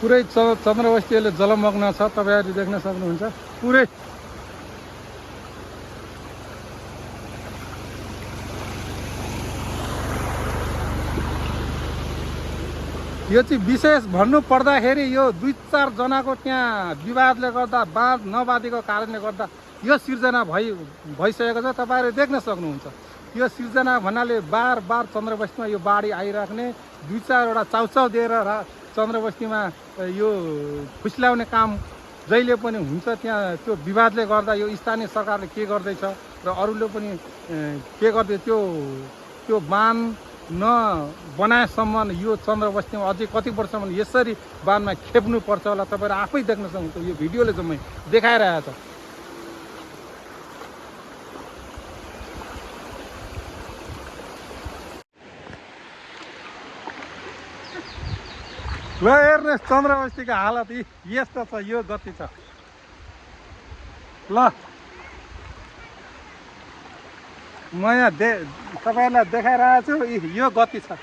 पुरै चन्द्रबस्ती अहिले जलमग्न छ, तपाईँहरूले देख्न सक्नुहुन्छ। पुरै यो चाहिँ विशेष भन्नु पर्दाखेरि यो 2-4 जनाको त्यहाँ विवादले गर्दा, बाँध नबाँधेको कारणले गर्दा यो सिर्जना भइसकेको छ। तपाईँहरूले देख्न सक्नुहुन्छ। यो सिर्जना भन्नाले बार चन्द्रबस्तीमा यो बाढी आइराख्ने, 2-4 वटा चाउचाउ दिएर चन्द्रबस्तीमा यो फुस्ल्याउने काम जहिले पनि हुन्छ। त्यहाँ त्यो विवादले गर्दा यो स्थानीय सरकारले के गर्दैछ र अरूले पनि के गर्दै त्यो बाँध नबनाएसम्म यो चन्द्रबस्तीमा अझै कति वर्षसम्म यसरी बाँधमा खेप्नुपर्छ होला। तपाईँहरू आफै देख्न सक्नुहुन्छ। यो भिडियोले जम्मै देखाइरहेछ। ल हेर्नुहोस् चन्द्रबस्तीको हालत यस्तो छ, यो गति छ। ल म यहाँ तपाईँहरूलाई देखाइरहेको छु, यो गति छ।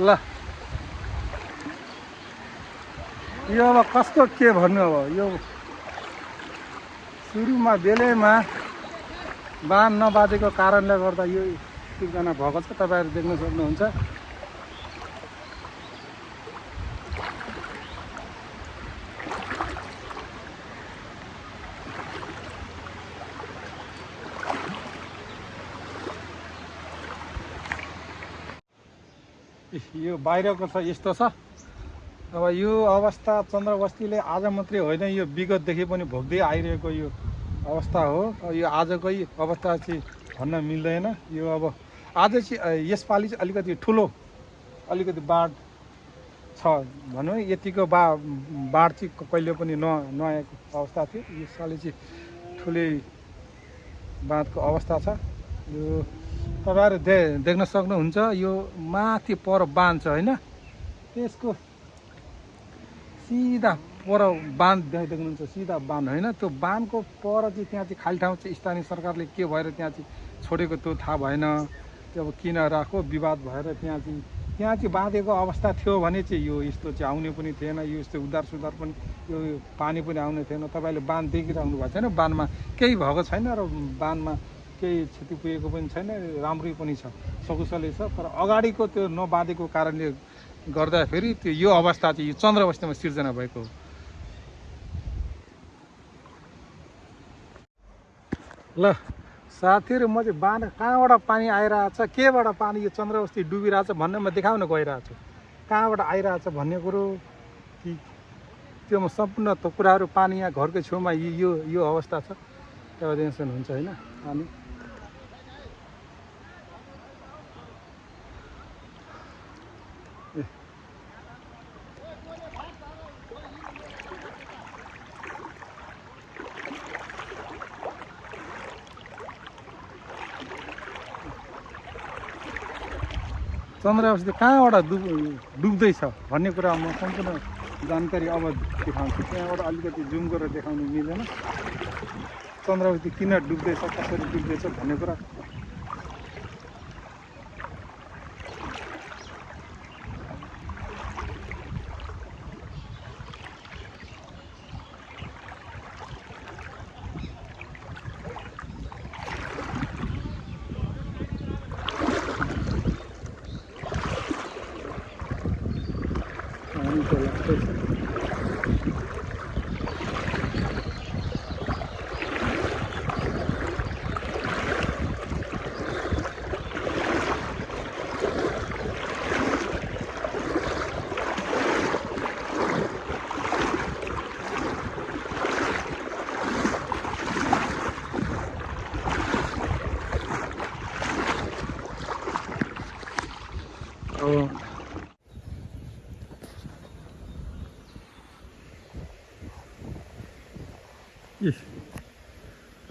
ल यो अब कस्तो के भन्नु, अब यो सुरुमा बेलैमा बाँध नबाँधेको कारणले गर्दा यो सिर्जना भएको छ। तपाईँहरू देख्न सक्नुहुन्छ। यो बाहिरको छ, यस्तो छ। अब यो अवस्था चन्द्रबस्तीले आज मात्रै होइन, यो विगतदेखि पनि भोग्दै आइरहेको यो अवस्था हो। यो आजकै अवस्था चाहिँ भन्न मिल्दैन। यो अब आज चाहिँ यसपालि चाहिँ अलिकति ठुलो अलिकति बाढ छ भनौँ। यतिको बाढ चाहिँ कहिले पनि नआएको अवस्था थियो। यसपालि चाहिँ ठुलै बाँधको अवस्था छ। यो तपाईँहरू देख्न सक्नुहुन्छ। यो माथि पर बाँध छ होइन, त्यसको सिधा पर बाँध देख्नुहुन्छ। सिधा बाँध होइन, त्यो बाँधको पर चाहिँ त्यहाँ चाहिँ खाली ठाउँ चाहिँ स्थानीय सरकारले के भएर त्यहाँ चाहिँ छोडेको त्यो थाहा भएन। त्यो अब किन राखेको विवाद भएर त्यहाँ चाहिँ बाँधेको अवस्था थियो भने चाहिँ यो यस्तो चाहिँ आउने पनि थिएन। यो यस्तो उद्धार सुधार पनि, यो पानी पनि आउने थिएन। तपाईँले बाँध देखिरहनु भएको छैन। बाँधमा केही भएको छैन र बाँधमा केही क्षति पुगेको पनि छैन, राम्रै पनि छ, सकुशलै छ। तर अगाडिको त्यो नबाँधेको कारणले गर्दाखेरि त्यो यो अवस्था चाहिँ यो चन्द्रबस्तीमा सिर्जना भएको हो। ल साथीहरू, म चाहिँ बाँध कहाँबाट पानी आइरहेछ, केबाट पानी यो चन्द्रबस्ती डुबिरहेछ भन्ने म देखाउन गइरहेको छु। कहाँबाट आइरहेछ भन्ने कुरो कि त्यो सम्पूर्ण कुराहरू पानी यहाँ घरको छेउमा यो अवस्था छ। त्यो टेन्सन हुन्छ होइन। अनि चन्द्रबस्ती कहाँबाट डुब्दैछ भन्ने कुरा म सम्पूर्ण जानकारी अब देखाउँछु। त्यहाँबाट अलिकति जुम गरेर देखाउनु मिल्दैन। चन्द्रबस्ती किन डुब्दैछ, कसरी डुब्दैछ भन्ने कुरा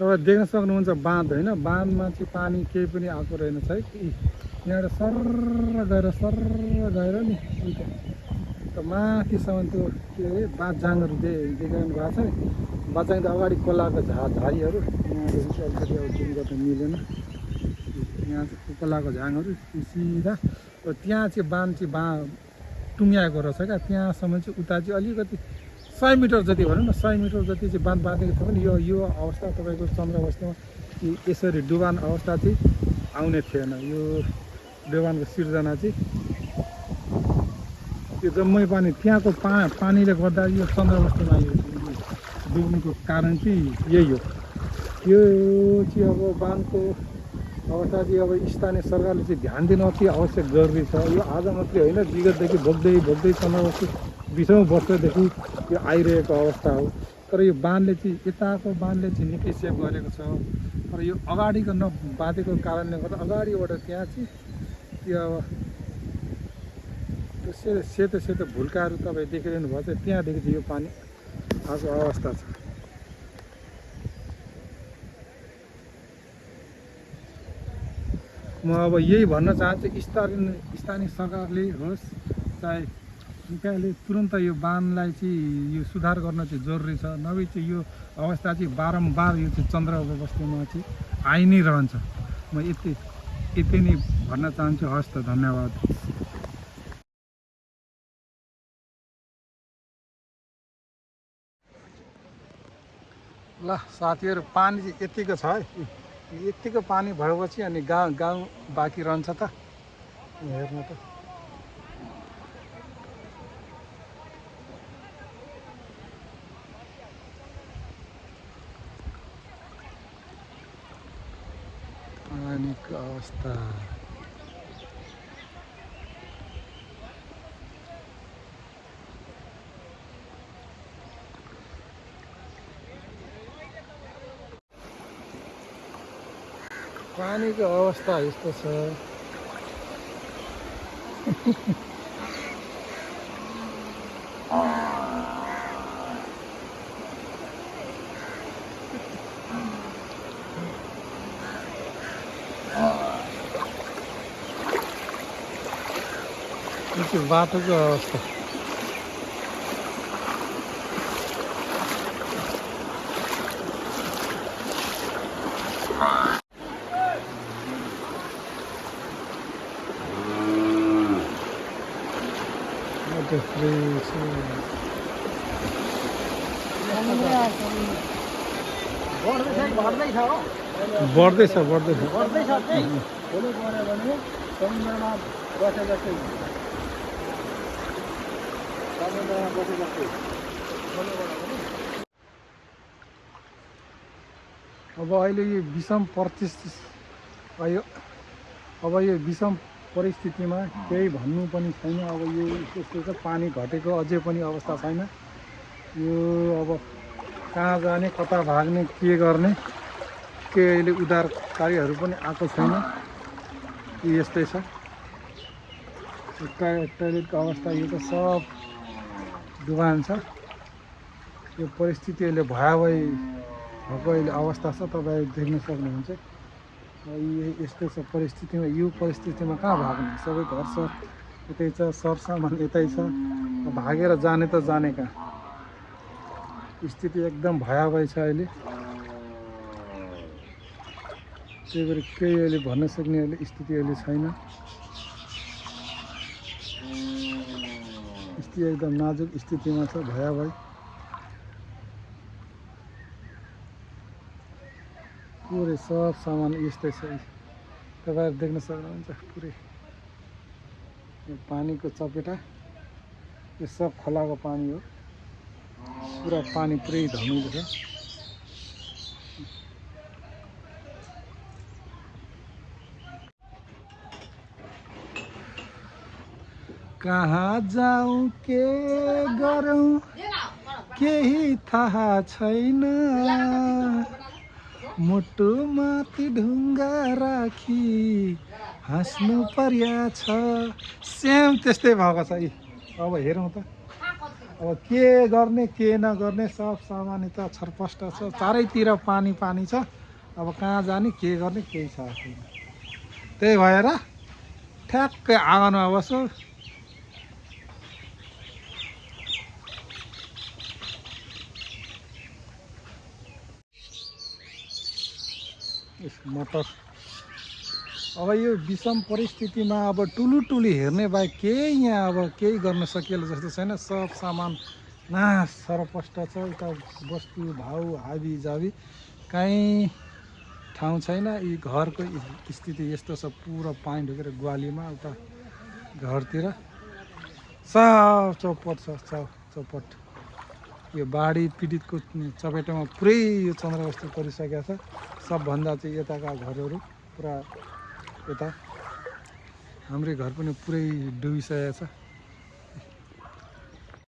तपाईँ देख्न सक्नुहुन्छ बाँध होइन। बाँधमा चाहिँ पानी केही पनि आएको रहेनछ है। यहाँबाट सर गएर नि माथिसम्म त्यो के अरे बाँझाङहरू देखाइरहनु भएको छ। बाँझाङ त अगाडि खोलाको झारीहरू यहाँदेखि चाहिँ अलिकति अब जुम गर्न मिलेन। यहाँ चाहिँ उपलाको झाङहरू सिधा त्यहाँ चाहिँ बाँध चाहिँ टुङ्ग्याएको रहेछ क्या त्यहाँसम्म चाहिँ उता चाहिँ अलिकति 100 मिटर जति भनौँ न 100 मिटर जति चाहिँ बाँध बाँधेको छ भने यो अवस्था तपाईँको चन्द्रबस्तीमा यसरी डुबान अवस्था चाहिँ आउने थिएन यो डुबानको सिर्जना चाहिँ यो जम्मै पानी त्यहाँको पानीले गर्दा यो चन्द्रबस्तीमा यो डुब्नुको कारण चाहिँ यही हो यो चाहिँ अब बाँधको अवस्था चाहिँ अब स्थानीय सरकारले चाहिँ ध्यान दिनु अति आवश्यक जरुरी छ यो आज मात्रै होइन विगतदेखि भोग्दै चन्द्रबस्ती 20औं वर्षदेखि यो आइरहेको अवस्था हो तर यो बाँधले चाहिँ यताको बाँधले चाहिँ निकै सेभ गरेको छ तर यो अगाडिको नबाँधेको कारणले गर्दा अगाडिबाट त्यहाँ चाहिँ त्यो अब त्यो सेतो भुल्काहरू तपाईँ देखिरहनु भएको छ त्यहाँदेखि चाहिँ यो पानी आएको अवस्था छ म अब यही भन्न चाहन्छु स्थानीय सरकारले होस् चाहे निकायले तुरन्त यो बाँधलाई चाहिँ यो सुधार गर्न चाहिँ जरुरी छ नभए चाहिँ यो अवस्था चाहिँ बारम्बार यो चाहिँ चन्द्रबस्तीमा चाहिँ आइ नै रहन्छ म यति नै भन्न चाहन्छु हस् त धन्यवाद ल साथीहरू पानी चाहिँ यतिको छ है यतिको पानी भएपछि अनि गाउँ बाँकी रहन्छ त हेर्नु त पानीको अवस्था पानीको अवस्था यस्तो छ यो बाटोको अवस्था बढ्दैछ अब अहिले यो विषम परिस्थितिमा केही भन्नु पनि छैन अब यो यस्तो पानी घटेको अझै पनि अवस्था छैन यो अब कहाँ जाने कता भाग्ने के गर्ने के अहिले उद्धारकारीहरू पनि आएको छैन यस्तै छ टोयलेटको अवस्था यो त सब डुबान छ यो परिस्थिति अहिले भयावह भएको अहिले अवस्था छ तपाईँ देख्न सक्नुहुन्छ यस्तै छ परिस्थितिमा यो परिस्थितिमा कहाँ भाग्ने सबै घर यतै छ सरसामान यतै छ भागेर जाने त जाने कहाँ स्थिति एकदम भयावह छ अहिले त्यही भएर केही अहिले भन्न सक्ने अहिले स्थिति अहिले छैन स्थिति एकदम नाजुक स्थितिमा छ भयावह पुरै सब सामान यस्तै छ तपाईँहरू देख्न सक्नुहुन्छ पुरै यो पानीको चपेटा यो सब खोलाको पानी हो पुरा पानी पुरै धमिलो छ कहाँ जाऊँ के गरौँ केही थाहा छैन मुटु माथि ढुङ्गा राखी हाँस्नु पर्या छ सेम त्यस्तै भएको छ अब हेरौँ त अब के गर्ने के नगर्ने सब सामान त छरपष्ट छ चारैतिर पानी छ अब कहाँ जाने के गर्ने केही छ त्यही भएर ठ्याक्कै आँगनमा बस्छु मटर अब यो विषम परिस्थितिमा अब टुलुटुली हेर्ने बाहेक केही यहाँ अब केही गर्न सकिएला जस्तो छैन। सब सामान नाश सरपष्ट छ। उता वस्तु भाउ हाबी जाबी कहीँ ठाउँ छैन। यी घरको स्थिति यस्तो छ, पुरा पानी ढुकेर ग्वालीमा उता घरतिर सब चौपट छ, चौपट। यो बाढी पीडितको चपेटामा पुरै यो चन्द्रवस्ती परिसकेको छ। सबभन्दा चाहिँ यताका घरहरू पुरा यता हाम्रै घर पनि पुरै डुबिसकेको छ।